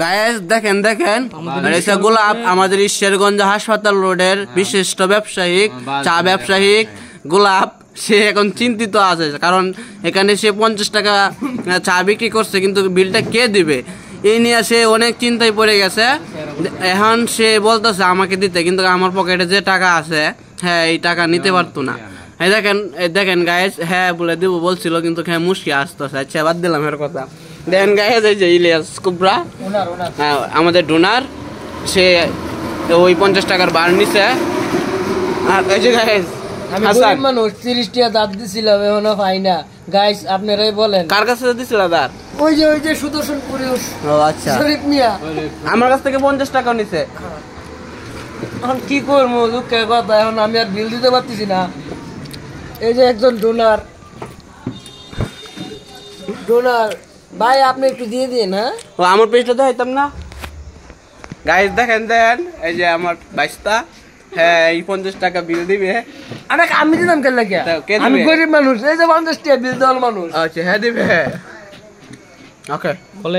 Guys দেখেন দেখেন এটা গোলাপ আমাদের ঈশ্বরগঞ্জ হাসপাতাল রোডের বিশিষ্ট ব্যবসায়িক চা ব্যবসায়িক গোলাপ সে এখন চিন্তিত আছে কারণ এখানে সে 50 টাকা চা বিক্রি করছে কিন্তু বিলটা কে দিবে এই নিয়ে সে অনেক চিন্তায় পড়ে গেছে। এখন সে বলতেছে আমাকে দিতে কিন্তু আমার পকেটে যে টাকা আছে হ্যাঁ এই টাকা নিতে পারতো না। এই দেখেন গাইস হ্যাঁ বলে দিব বলছিল কিন্তু হ্যাঁ মুশকিল আসতেছে। আচ্ছা বাদ দিলাম এর কথা। দেখেন গাইস এই যে ইলিয়াস কুবরা হ্যাঁ আমাদের ডোনার সে ওই 50 টাকার বার নিছে। আর এই যে গাইস আমি গরিব মানুষ 30 টাকা দাঁত দিছিলাম এখনো পাই না। গাইস আপনারাই বলেন কার কাছে দিছিল দাঁত? ওই যে সুদর্শনপুরে। ও আচ্ছা শরীফ মিয়া আমার কাছ থেকে 50 টাকা নিছে। এখন কি করবো দুঃখের কথা, এখন আমি আর বিল দিতে পারতেছি না। এই যে একজন ডোনার ভাই আপনি একটু দিয়ে দিন। হ্যাঁ ও আমার পেজটা দেখাইতাম না গাইস দেখেন এই যে আমার বাইস্তা হ্যাঁ এই 50 টাকা বিল দিবে। আরে আমি দিলাম কেন লাগে? আমি গরিব মানুষ, এই যে 50 টাকা বিল দেওয়ার মানুষ। আচ্ছা হ্যাঁ দিবে ওকে।